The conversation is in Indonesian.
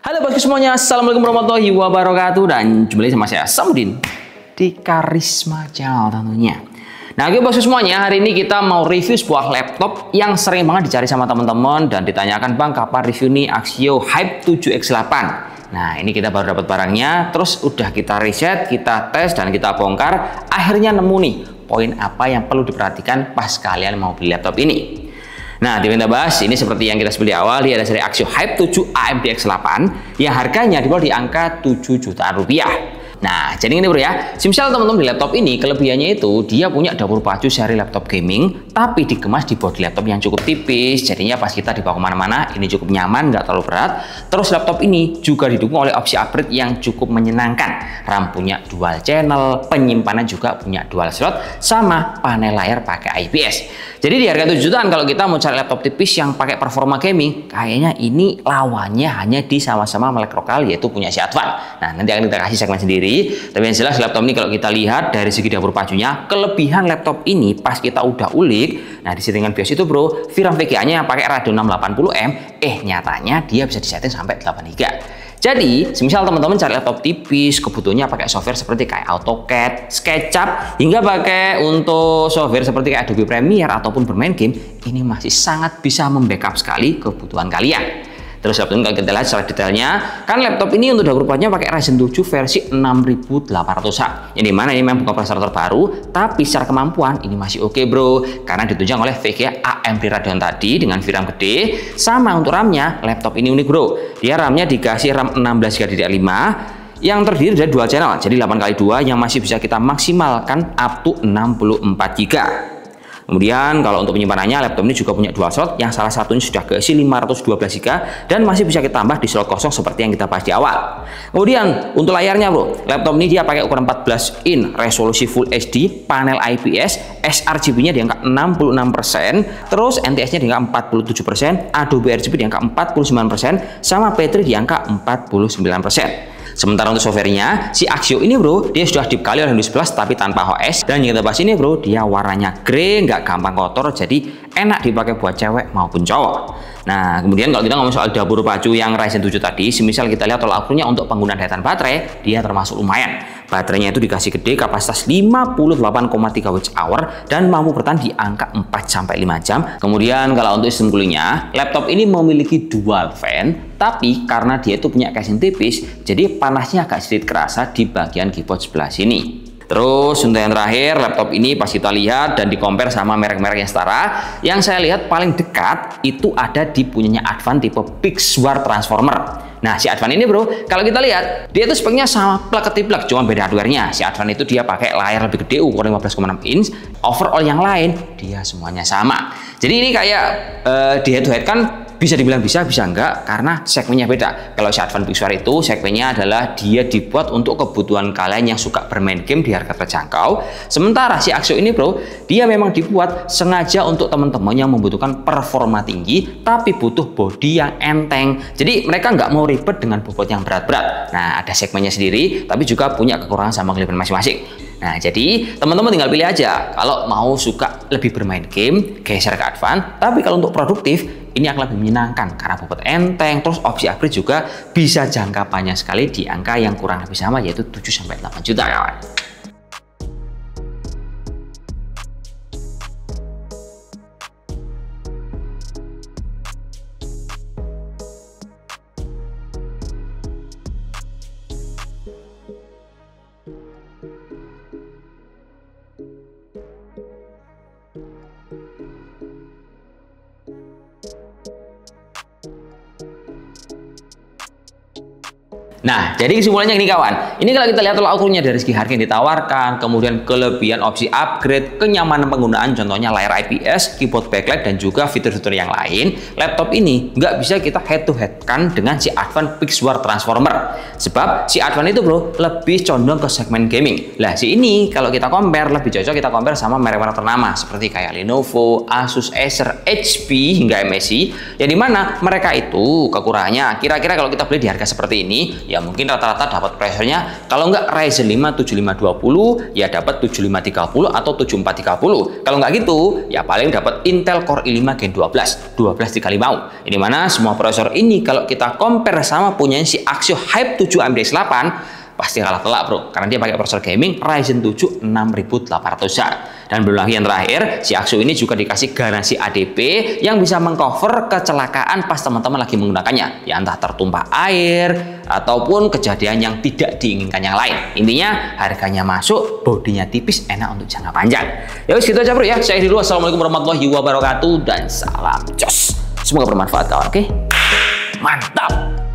Halo bosku semuanya, assalamualaikum warahmatullahi wabarakatuh. Dan kembali sama saya Samudin di Karisma Channel tentunya. Nah oke bosku semuanya, hari ini kita mau review sebuah laptop yang sering banget dicari sama teman-teman dan ditanyakan, bang kapan review nih Axio Hype 7X8. Nah ini kita baru dapat barangnya, terus udah kita riset, kita tes dan kita bongkar. Akhirnya nemu nih poin apa yang perlu diperhatikan pas kalian mau beli laptop ini. Nah, di kita bahas ini seperti yang kita sebut di awal, dia ada seri Axio Hype 7 AMD X8 yang harganya dijual di angka 7 jutaan rupiah. Nah, jadi ini bro ya, semisal teman-teman di laptop ini kelebihannya itu dia punya dapur pacu seri laptop gaming, tapi dikemas di bodi laptop yang cukup tipis, jadinya pas kita dibawa kemana-mana ini cukup nyaman, nggak terlalu berat. Terus laptop ini juga didukung oleh opsi upgrade yang cukup menyenangkan. RAM punya dual channel, penyimpanan juga punya dual slot, sama panel layar pakai IPS. Jadi di harga 7 jutaan kalau kita mau cari laptop tipis yang pakai performa gaming, kayaknya ini lawannya hanya di sama-sama merek lokal yaitu punya si Advan. Nah, nanti akan kita kasih segmen sendiri. Tapi yang jelas laptop ini kalau kita lihat dari segi dapur pacunya, kelebihan laptop ini pas kita udah ulik, nah di settingan BIOS itu bro, VRAM VGA-nya yang pakai Radeon 680M, nyatanya dia bisa disetting sampai 8 GB. Jadi, semisal teman-teman cari laptop tipis, kebutuhannya pakai software seperti kayak AutoCAD, SketchUp, hingga pakai untuk software seperti kayak Adobe Premiere ataupun bermain game, ini masih sangat bisa membackup sekali kebutuhan kalian. Terus laptop ini kalau kita lihat secara detailnya, kan laptop ini untuk dapur pacunya pakai Ryzen 7 versi 6800H. Yang dimana ini memang bukan prosesor terbaru, tapi secara kemampuan ini masih oke bro, karena ditunjang oleh VGA AMD Radeon tadi dengan VRAM gede. Sama untuk RAM-nya, laptop ini unik bro. Dia RAM-nya dikasih RAM 16GB DDR5 yang terdiri dari dual channel, jadi 8x2 yang masih bisa kita maksimalkan up to 64GB. Kemudian kalau untuk penyimpanannya, laptop ini juga punya dual slot yang salah satunya sudah keisi 512GB dan masih bisa kita tambah di slot kosong seperti yang kita bahas di awal. Kemudian untuk layarnya bro, laptop ini dia pakai ukuran 14 in, resolusi Full HD, panel IPS, sRGB-nya di angka 66%, terus NTS-nya di angka 47%, Adobe RGB di angka 49%, sama P3 di angka 49%. Sementara untuk softwarenya, si Axio ini bro, dia sudah dibekali oleh Windows 11 tapi tanpa OS. Dan yang kita bahas ini bro, dia warnanya grey, nggak gampang kotor, jadi enak dipakai buat cewek maupun cowok. Nah, kemudian kalau kita ngomong soal dapur pacu yang Ryzen 7 tadi, semisal kita lihat tolak ukurnya untuk penggunaan daya tahan baterai, dia termasuk lumayan. Baterainya itu dikasih gede, kapasitas 58,3 Wh dan mampu bertahan di angka 4-5 jam. Kemudian kalau untuk sistem coolingnya, laptop ini memiliki dual fan, tapi karena dia itu punya casing tipis, jadi panasnya agak sedikit kerasa di bagian keyboard sebelah sini. Terus untuk yang terakhir, laptop ini pas kita lihat dan di-compare sama merek-merek yang setara, yang saya lihat paling dekat itu ada di punyanya Advan tipe Pixwar Transformer. Nah, si Advan ini bro, kalau kita lihat, dia itu speknya sama plug-ketiplek, cuma beda hardware-nya. Si Advan itu dia pakai layar lebih gede, ukuran 15,6 inch, overall yang lain, dia semuanya sama. Jadi ini kayak di head-to-head kan, bisa dibilang bisa enggak, karena segmennya beda. Kalau si Advan Pixwar itu segmennya adalah dia dibuat untuk kebutuhan kalian yang suka bermain game di harga terjangkau. Sementara si Axio ini bro, dia memang dibuat sengaja untuk teman-teman yang membutuhkan performa tinggi tapi butuh bodi yang enteng. Jadi mereka nggak mau ribet dengan bobot yang berat-berat. Nah, ada segmennya sendiri tapi juga punya kekurangan sama kelebihan masing-masing. Nah, jadi teman-teman tinggal pilih aja. Kalau mau suka lebih bermain game, geser ke Advan. Tapi kalau untuk produktif, ini akan lebih menyenangkan karena bobot enteng, terus opsi upgrade juga bisa jangka panjang sekali di angka yang kurang lebih sama, yaitu 7-8 juta kawan. Nah, jadi kesimpulannya ini kawan. Ini kalau kita lihat tolak ukurnya dari segi harga yang ditawarkan, kemudian kelebihan opsi upgrade, kenyamanan penggunaan, contohnya layar IPS, keyboard backlight, dan juga fitur-fitur yang lain, laptop ini nggak bisa kita head-to-head kan dengan si Advan Pixwar Transformer. Sebab si Advan itu bro, lebih condong ke segmen gaming. Lah, si ini kalau kita compare, lebih cocok kita compare sama merek-merek ternama, seperti kayak Lenovo, Asus, Acer, HP, hingga MSI, yang dimana mereka itu kekurangannya, kira-kira kalau kita beli di harga seperti ini, ya mungkin rata-rata dapat prosesornya kalau nggak Ryzen 5 7520 ya dapat 7530 atau 7430. Kalau nggak gitu ya paling dapat Intel Core i5 Gen 12 dikali mau. Ini mana semua prosesor ini kalau kita compare sama punya si Axio Hype 7 AMD X8 pasti kalah telak bro, karena dia pakai prosesor gaming Ryzen 7 6800-an. Dan belum lagi yang terakhir, si Axio ini juga dikasih garansi ADP yang bisa mengcover kecelakaan pas teman-teman lagi menggunakannya, ya entah tertumpah air ataupun kejadian yang tidak diinginkan yang lain. Intinya harganya masuk, bodinya tipis, enak untuk jangka panjang. Ya wis gitu aja bro ya, saya dulu. Assalamualaikum warahmatullahi wabarakatuh dan salam jos. Semoga bermanfaat kawan, oke? Mantap.